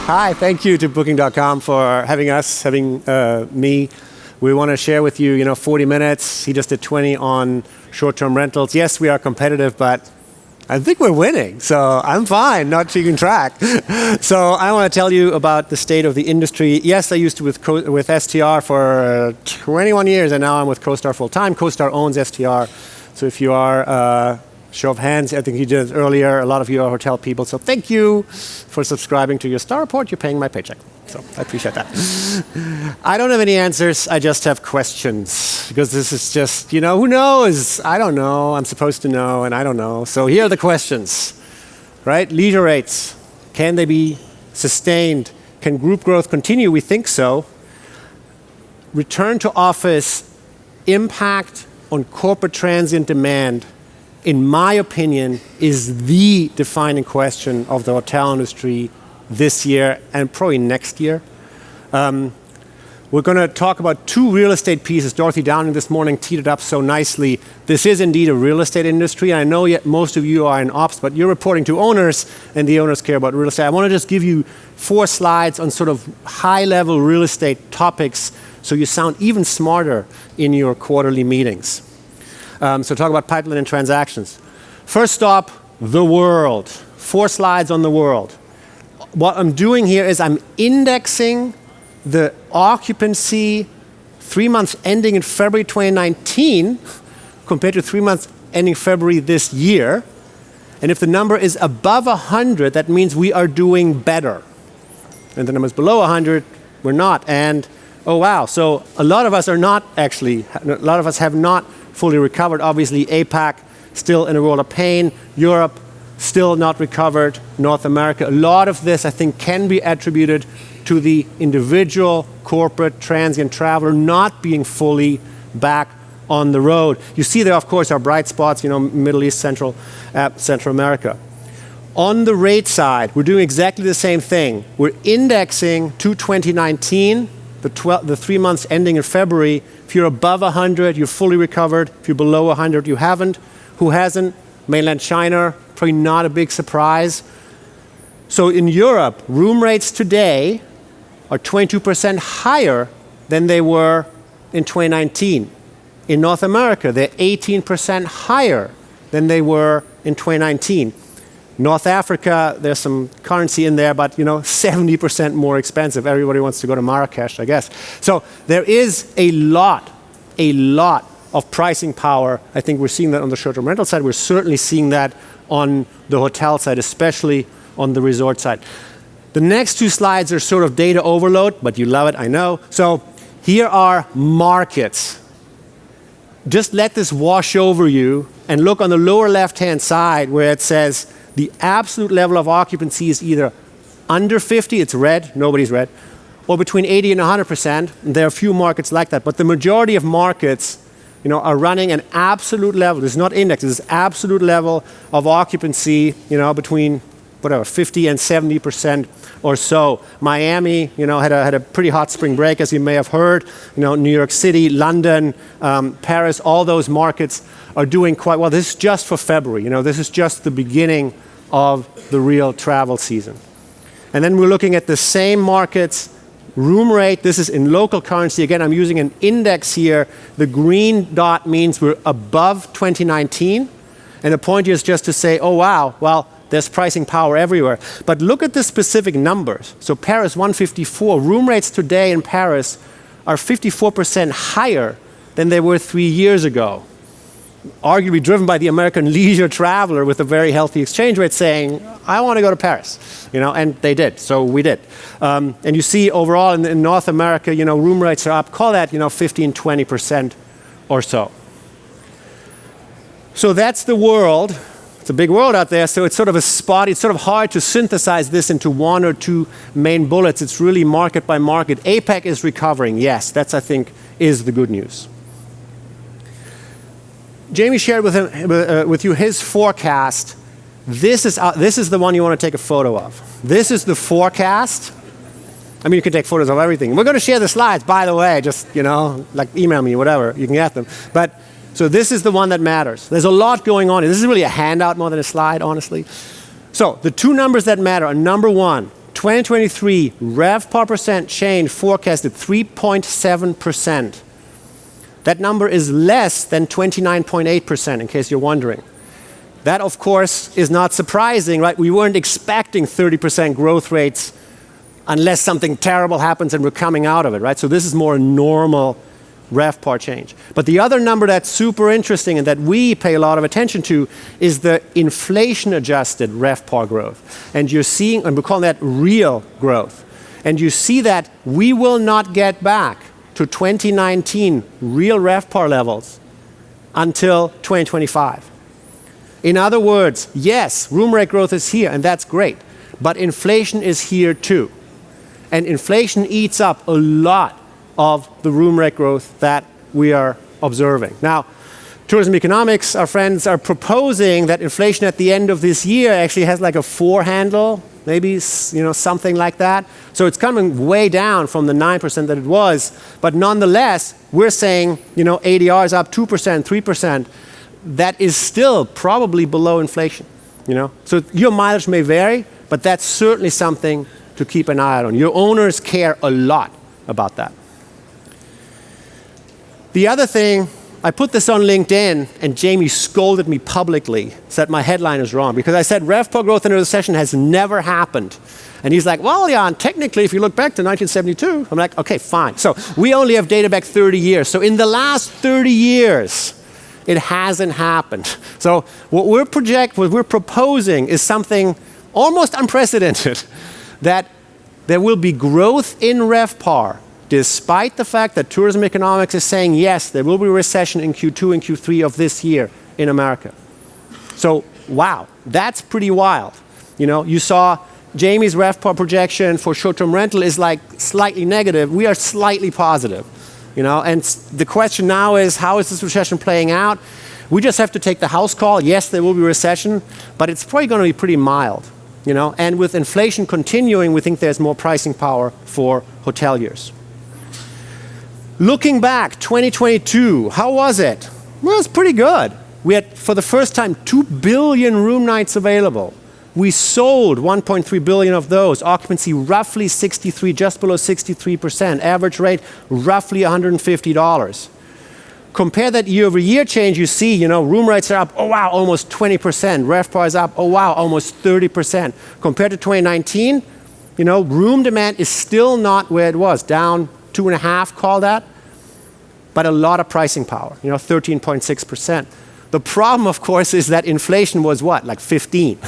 Hi, thank you to Booking.com for having me. We want to share with you, 40 minutes. He just did 20 on short-term rentals. Yes, we are competitive, but I think we're winning, so I'm fine, not keeping track. So I want to tell you about the state of the industry. Yes, I used to with STR for 21 years, and now I'm with CoStar full-time. CoStar owns STR, so if you are, show of hands, I think you did it earlier, a lot of you are hotel people, so thank you for subscribing to your Star Report. You're paying my paycheck, so I appreciate that. I don't have any answers, I just have questions, because this is just, who knows? I don't know, I'm supposed to know, and I don't know. So here are the questions, right? Leisure rates, can they be sustained? Can group growth continue? We think so. Return to office, impact on corporate transient demand, in my opinion, is the defining question of the hotel industry this year and probably next year. We're going to talk about two real estate pieces. Dorothy Downing this morning teed it up so nicely. This is indeed a real estate industry. I know yet most of you are in ops, but you're reporting to owners, and the owners care about real estate. I want to just give you 4 slides on sort of high-level real estate topics so you sound even smarter in your quarterly meetings. So talk about pipeline and transactions. First stop, the world. 4 slides on the world. What I'm doing here is I'm indexing the occupancy 3 months ending in February 2019 compared to 3 months ending February this year. And if the number is above 100, that means we are doing better. And the number is below 100, we're not. And oh wow, so a lot of us have not fully recovered. Obviously, APAC still in a world of pain. Europe still not recovered. North America. A lot of this, I think, can be attributed to the individual corporate transient traveler not being fully back on the road. You see there, of course, are bright spots, Middle East, Central America. On the rate side, we're doing exactly the same thing. We're indexing to 2019, the 3 months ending in February. If you're above 100, you're fully recovered. If you're below 100, you haven't. Who hasn't? Mainland China, probably not a big surprise. So in Europe, room rates today are 22% higher than they were in 2019. In North America, they're 18% higher than they were in 2019. North Africa, there's some currency in there, but 70% more expensive. Everybody wants to go to Marrakesh, I guess. So there is a lot of pricing power. I think we're seeing that on the short-term rental side. We're certainly seeing that on the hotel side, especially on the resort side. The next 2 slides are sort of data overload, but you love it, I know. So here are markets. Just let this wash over you and look on the lower left-hand side where it says the absolute level of occupancy is either under 50, it's red, nobody's red, or between 80 and 100%. And there are a few markets like that, but the majority of markets are running an absolute level. This is not index, this is absolute level of occupancy, between 50 and 70% or so. Miami, had a pretty hot spring break, as you may have heard. New York City, London, Paris, all those markets are doing quite well. This is just for February. This is just the beginning of the real travel season. And then we're looking at the same markets. Room rate, this is in local currency. Again, I'm using an index here. The green dot means we're above 2019. And the point here is just to say, oh wow, well, there's pricing power everywhere. But look at the specific numbers. So Paris 154, room rates today in Paris are 54% higher than they were 3 years ago. Arguably driven by the American leisure traveler with a very healthy exchange rate saying, I want to go to Paris, and they did, so we did. And you see overall in North America, room rates are up, call that, 15, 20% or so. So that's the world. It's a big world out there, so it's sort of it's sort of hard to synthesize this into 1 or 2 main bullets. It's really market by market. APAC is recovering, yes, that's, I think, is the good news. Jamie shared with you his forecast. This is the one you want to take a photo of. This is the forecast. I mean, you can take photos of everything. We're going to share the slides, by the way, just, like email me, whatever, you can get them. But so this is the one that matters. There's a lot going on. This is really a handout more than a slide, honestly. So the 2 numbers that matter are number 1, 2023, RevPAR percent change forecasted 3.7%. That number is less than 29.8%, in case you're wondering. That, of course, is not surprising, right? We weren't expecting 30% growth rates unless something terrible happens and we're coming out of it, right? So this is more a normal RevPAR change. But the other number that's super interesting and that we pay a lot of attention to is the inflation-adjusted RevPAR growth. And you're seeing, and we're calling that real growth. And you see that we will not get back to 2019 real RevPAR levels until 2025. In other words, yes, room rate growth is here, and that's great, but inflation is here too. And inflation eats up a lot of the room rate growth that we are observing. Now, tourism economics, our friends are proposing that inflation at the end of this year actually has like a 4 handle, maybe something like that. So it's coming way down from the 9% that it was, but nonetheless, we're saying ADR is up 2%, 3%. That is still probably below inflation. So your mileage may vary, but that's certainly something to keep an eye on. Your owners care a lot about that. The other thing, I put this on LinkedIn, and Jamie scolded me publicly, said my headline is wrong, because I said RevPAR growth in a recession has never happened. And he's like, well, yeah, and technically, if you look back to 1972, I'm like, okay, fine. So we only have data back 30 years. So in the last 30 years, it hasn't happened. So what we're proposing is something almost unprecedented, that there will be growth in RevPAR, despite the fact that tourism economics is saying, yes, there will be a recession in Q2 and Q3 of this year in America. So, wow, that's pretty wild. You saw Jamie's RevPAR projection for short-term rental is like slightly negative. We are slightly positive. And the question now is, how is this recession playing out? We just have to take the house call. Yes, there will be a recession, but it's probably going to be pretty mild. And with inflation continuing, we think there's more pricing power for hoteliers. Looking back, 2022, how was it? Well, it was pretty good. We had, for the first time, 2 billion room nights available. We sold 1.3 billion of those. Occupancy roughly 63, just below 63%. Average rate roughly $150. Compare that year-over-year change, you see, room rates are up, oh wow, almost 20%. RevPAR is up, oh wow, almost 30%. Compared to 2019, room demand is still not where it was, down 2.5, call that, but a lot of pricing power, 13.6%. The problem, of course, is that inflation was what, like 15,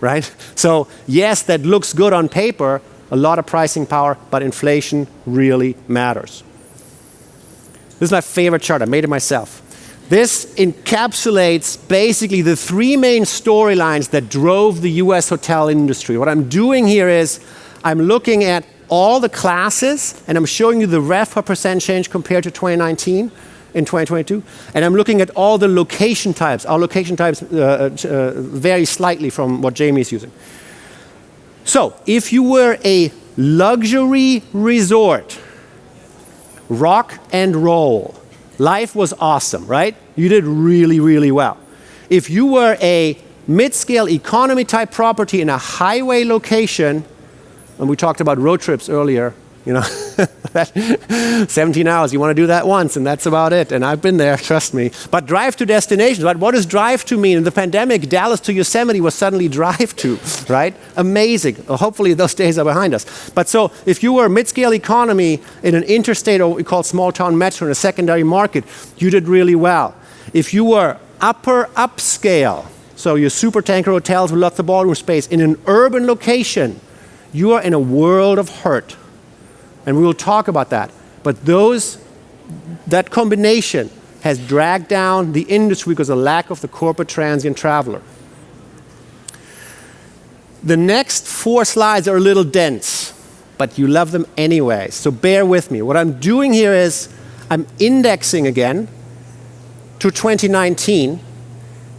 right? So yes, that looks good on paper, a lot of pricing power, but inflation really matters. This is my favorite chart. I made it myself. This encapsulates basically the 3 main storylines that drove the US hotel industry. What I'm doing here is I'm looking at all the classes, and I'm showing you the RevPAR percent change compared to 2019 in 2022, and I'm looking at all the location types. Our location types vary slightly from what Jamie is using. So, if you were a luxury resort, rock and roll, life was awesome, right? You did really, really well. If you were a mid-scale economy type property in a highway location, and we talked about road trips earlier, 17 hours, you want to do that once, and that's about it. And I've been there, trust me. But drive to destinations, right? What does drive to mean? In the pandemic, Dallas to Yosemite was suddenly drive to, right? Amazing. Hopefully those days are behind us. But so if you were mid-scale economy in an interstate, or what we call small town metro in a secondary market, you did really well. If you were upper upscale, so your super tanker hotels with lots of ballroom space in an urban location, you are in a world of hurt. And we will talk about that. But that combination has dragged down the industry because of the lack of the corporate transient traveler. The next 4 slides are a little dense, but you love them anyway, so bear with me. What I'm doing here is I'm indexing again to 2019,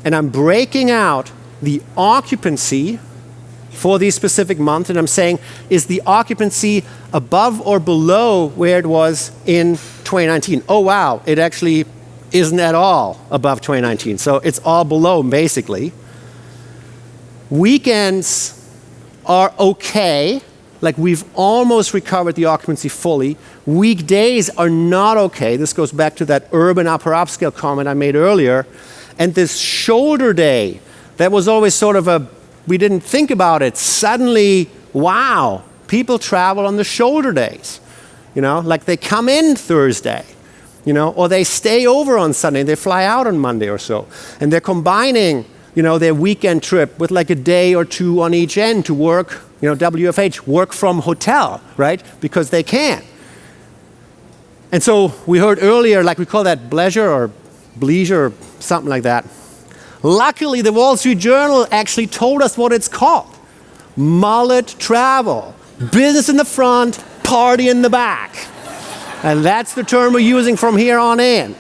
and I'm breaking out the occupancy for these specific months, and I'm saying, is the occupancy above or below where it was in 2019? Oh wow, it actually isn't at all above 2019, so it's all below basically. Weekends are okay, like we've almost recovered the occupancy fully. Weekdays are not okay. This goes back to that urban upper upscale comment I made earlier. And this shoulder day, that was always sort of we didn't think about it. Suddenly, wow, people travel on the shoulder days. Like they come in Thursday, or they stay over on Sunday, they fly out on Monday or so. And they're combining, their weekend trip with like a day or two on each end to work, WFH, work from hotel, right? Because they can. And so we heard earlier, like we call that bleisure or something like that. Luckily, the Wall Street Journal actually told us what it's called. Mullet travel. Business in the front, party in the back. And that's the term we're using from here on in.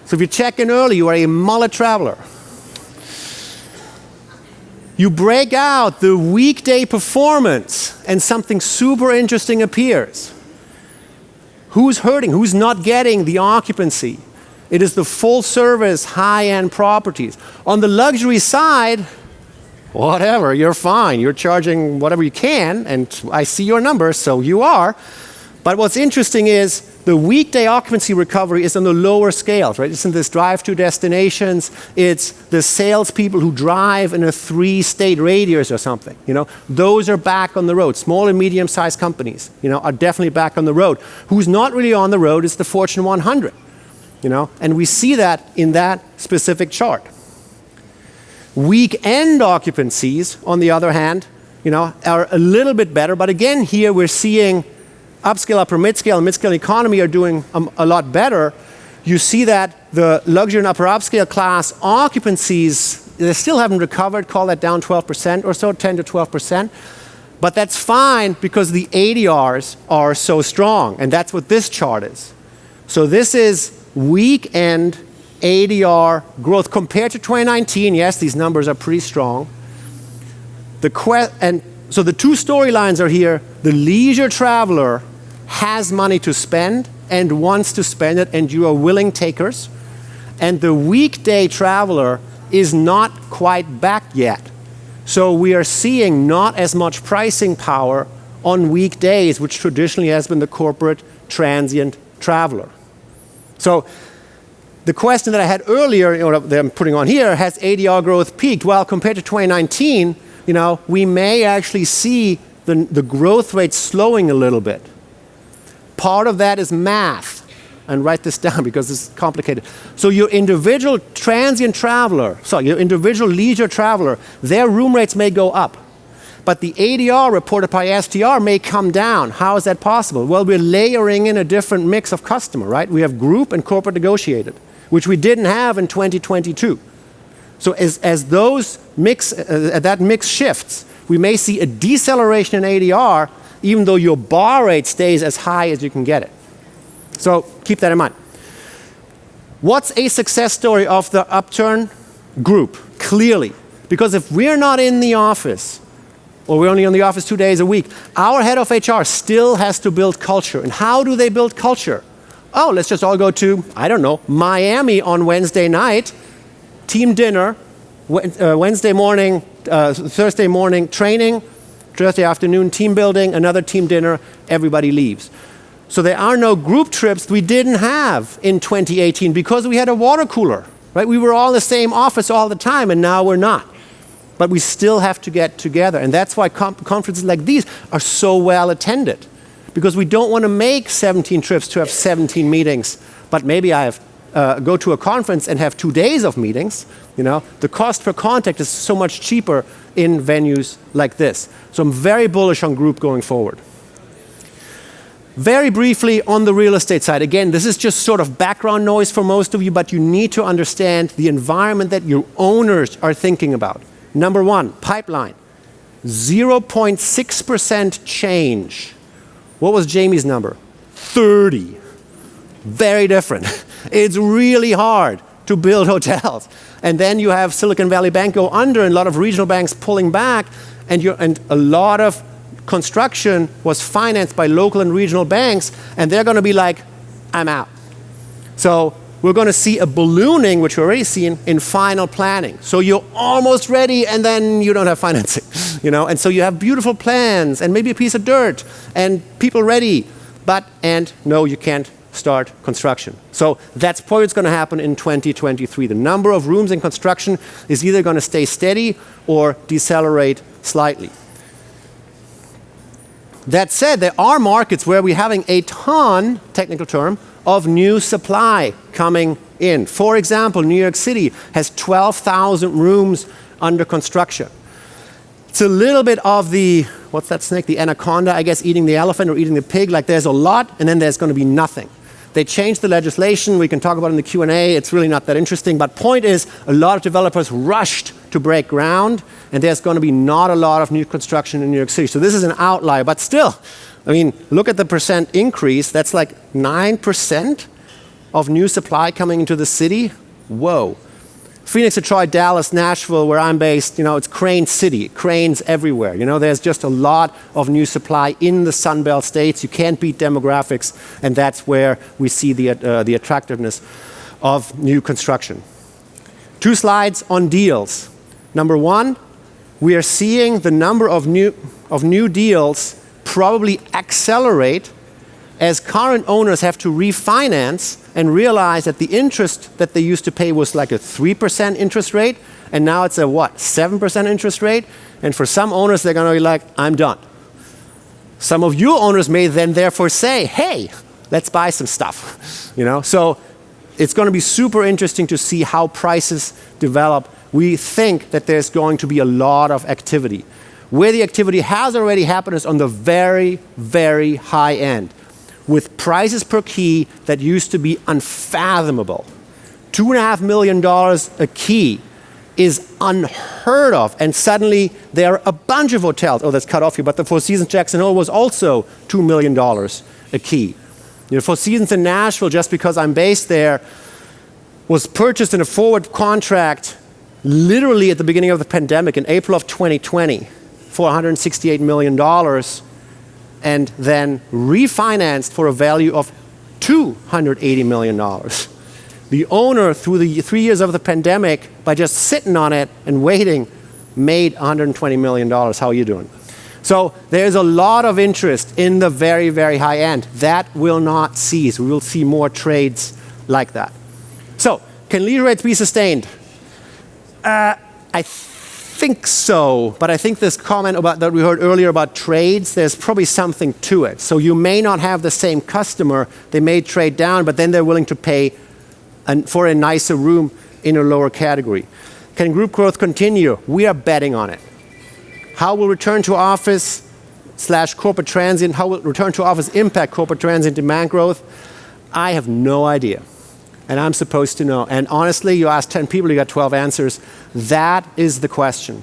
So if you check in early, you are a mullet traveler. You break out the weekday performance and something super interesting appears. Who's hurting? Who's not getting the occupancy? It is the full service, high-end properties. On the luxury side, whatever, you're fine. You're charging whatever you can, and I see your numbers, so you are. But what's interesting is the weekday occupancy recovery is on the lower scales, right? It's in this drive-to destinations. It's the salespeople who drive in a 3-state radius or something. Those are back on the road. Small and medium-sized companies, are definitely back on the road. Who's not really on the road is the Fortune 100. And we see that in that specific chart. Weekend occupancies, on the other hand, are a little bit better. But again, here we're seeing upscale, upper mid-scale, and mid-scale economy are doing a lot better. You see that the luxury and upper upscale class occupancies, they still haven't recovered, call that down 12% or so, 10 to 12%. But that's fine because the ADRs are so strong, and that's what this chart is. So this is weekend ADR growth compared to 2019. Yes, these numbers are pretty strong. And so the two storylines are here. The leisure traveler has money to spend and wants to spend it, and you are willing takers. And the weekday traveler is not quite back yet. So we are seeing not as much pricing power on weekdays, which traditionally has been the corporate transient traveler. So the question that I had earlier, that I'm putting on here, has ADR growth peaked? Well, compared to 2019, we may actually see the growth rate slowing a little bit. Part of that is math. And write this down because it's complicated. So your individual transient traveler, your individual leisure traveler, their room rates may go up. But the ADR reported by STR may come down. How is that possible? Well, we're layering in a different mix of customer, right? We have group and corporate negotiated, which we didn't have in 2022. So as that mix shifts, we may see a deceleration in ADR, even though your bar rate stays as high as you can get it. So keep that in mind. What's a success story of the upturn? Group, clearly. Because if we're not in the office, or we're only in the office 2 days a week, our head of HR still has to build culture. And how do they build culture? Oh, let's just all go to, Miami on Wednesday night, team dinner, Wednesday morning, Thursday morning training, Thursday afternoon team building, another team dinner, everybody leaves. So there are no group trips we didn't have in 2018 because we had a water cooler, right? We were all in the same office all the time, and now we're not. But we still have to get together. And that's why conferences like these are so well attended. Because we don't want to make 17 trips to have 17 meetings. But maybe I have go to a conference and have 2 days of meetings. The cost per contact is so much cheaper in venues like this. So I'm very bullish on group going forward. Very briefly on the real estate side. Again, this is just sort of background noise for most of you, but you need to understand the environment that your owners are thinking about. Number one, pipeline. 0.6% change. What was Jamie's number? 30. Very different. It's really hard to build hotels. And then you have Silicon Valley Bank go under and a lot of regional banks pulling back, and a lot of construction was financed by local and regional banks, and they're going to be like, I'm out. So we're going to see a ballooning, which we're already seeing, in final planning. So you're almost ready, and then you don't have financing. And so you have beautiful plans and maybe a piece of dirt and people ready, and no, you can't start construction. So that's probably what's going to happen in 2023. The number of rooms in construction is either going to stay steady or decelerate slightly. That said, there are markets where we're having a ton, technical term, of new supply coming in. For example, New York City has 12,000 rooms under construction. It's a little bit of the, what's that snake? The anaconda, I guess, eating the elephant or eating the pig. Like there's a lot and then there's going to be nothing. They changed the legislation. We can talk about it in the Q&A. It's really not that interesting. But point is, a lot of developers rushed to break ground, and there's going to be not a lot of new construction in New York City. So this is an outlier. But still, I mean, look at the percent increase. That's like 9% of new supply coming into the city. Whoa. Phoenix, Detroit, Dallas, Nashville, where I'm based, it's crane city, cranes everywhere. There's just a lot of new supply in the Sun Belt states. You can't beat demographics, and that's where we see the attractiveness of new construction. 2 slides on deals. Number 1, we are seeing the number of new deals probably accelerate as current owners have to refinance and realize that the interest that they used to pay was like a 3% interest rate, and now it's a 7% interest rate. And for some owners, they're going to be like, I'm done. Some of you owners may then therefore say, hey, let's buy some stuff. So it's going to be super interesting to see how prices develop. We think that there's going to be a lot of activity. Where the activity has already happened is on the very, very high end, with prices per key that used to be unfathomable. $2.5 million a key is unheard of, and suddenly there are a bunch of hotels. Oh, that's cut off here, but the Four Seasons Jackson Hole was also $2 million a key. Four Seasons in Nashville, just because I'm based there, was purchased in a forward contract literally at the beginning of the pandemic in April of 2020 for $168 million. And then refinanced for a value of $280 million. The owner, through the 3 years of the pandemic, by just sitting on it and waiting, made $120 million. How are you doing? So there's a lot of interest in the very, very high end. That will not cease. We will see more trades like that. So, can lead rates be sustained? I think so, but I think this comment that we heard earlier about trades, there's probably something to it. So you may not have the same customer, they may trade down, but then they're willing to pay for a nicer room in a lower category. Can group growth continue? We are betting on it. How will return to office / corporate transient, how will return to office impact corporate transient demand growth? I have no idea. And I'm supposed to know. And honestly, you ask 10 people, you got 12 answers. That is the question.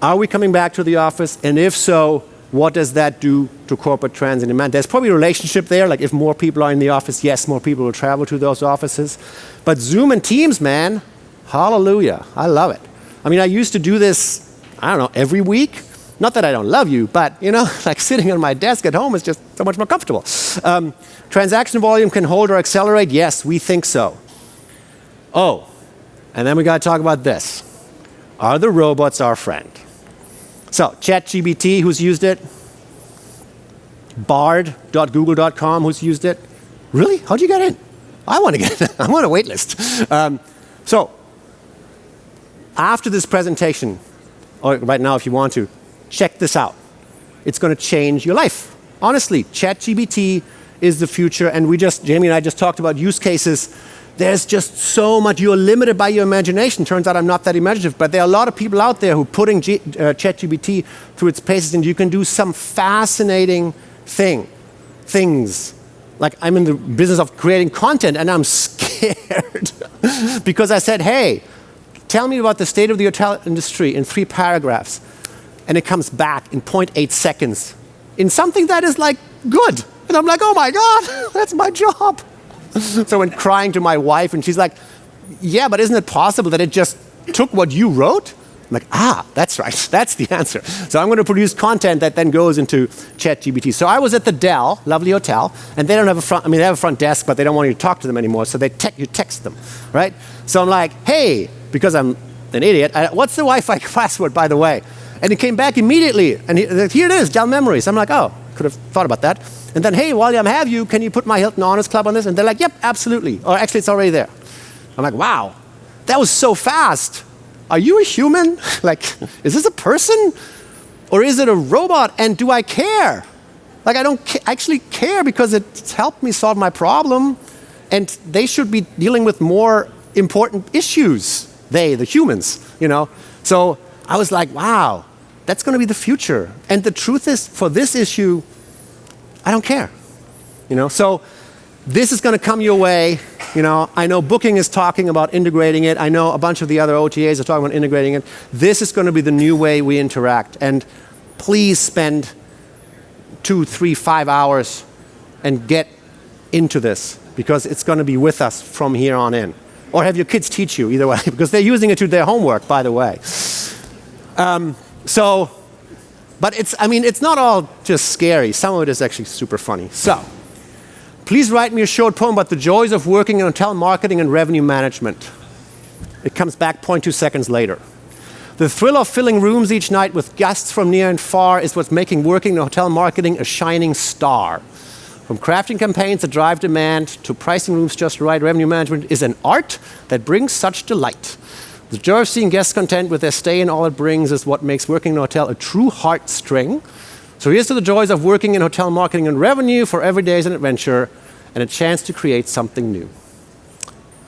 Are we coming back to the office? And if so, what does that do to corporate transient demand? There's probably a relationship there. Like if more people are in the office, yes, more people will travel to those offices. But Zoom and Teams, man, hallelujah. I love it. I mean, I used to do this, I don't know, every week. Not that I don't love you, but like sitting on my desk at home is just so much more comfortable. Transaction volume can hold or accelerate? Yes, we think so. Oh, and then we got to talk about this. Are the robots our friend? So, ChatGPT, who's used it? Bard.google.com, who's used it? Really? How'd you get in? I want to get in. I'm on a wait list. So, after this presentation, or right now if you want to, check this out. It's going to change your life. Honestly, ChatGPT is the future, and Jamie and I just talked about use cases. There's just so much. You're limited by your imagination. Turns out I'm not that imaginative, but there are a lot of people out there who are putting ChatGPT through its paces, and you can do some fascinating things. Like I'm in the business of creating content, and I'm scared because I said, hey, tell me about the state of the hotel industry in 3 paragraphs. And it comes back in 0.8 seconds in something that is like good. And I'm like, oh my God, that's my job. So I went crying to my wife and she's like, yeah, but isn't it possible that it just took what you wrote? I'm like, that's right, that's the answer. So I'm going to produce content that then goes into ChatGPT. So I was at the Dell, lovely hotel, and they don't have they have a front desk, but they don't want you to talk to them anymore, so you text them, right? So I'm like, hey, because I'm an idiot, what's the Wi-Fi password, by the way? And he came back immediately, and here it is, Dell Memories. I'm like, oh, could have thought about that. And then, hey, while I have you, can you put my Hilton Honors Club on this? And they're like, yep, absolutely. Or actually, it's already there. I'm like, wow, that was so fast. Are you a human? Like, is this a person? Or is it a robot? And do I care? Like, I don't actually care because it's helped me solve my problem. And they should be dealing with more important issues. They, the humans, you know. So I was like, wow, that's going to be the future. And the truth is, for this issue, I don't care. You know, so this is going to come your way. You know, I know Booking is talking about integrating it. I know a bunch of the other OTAs are talking about integrating it. This is going to be the new way we interact. And please spend 2, 3, 5 hours and get into this, because it's going to be with us from here on in. Or have your kids teach you, either way, because they're using it to their homework, by the way. But it's not all just scary. Some of it is actually super funny. So, please write me a short poem about the joys of working in hotel marketing and revenue management. It comes back 0.2 seconds later. The thrill of filling rooms each night with guests from near and far is what's making working in hotel marketing a shining star. From crafting campaigns that drive demand to pricing rooms just right, revenue management is an art that brings such delight. The joy of seeing guests content with their stay and all it brings is what makes working in a hotel a true heartstring. So here's to the joys of working in hotel marketing and revenue, for every day is an adventure and a chance to create something new.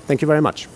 Thank you very much.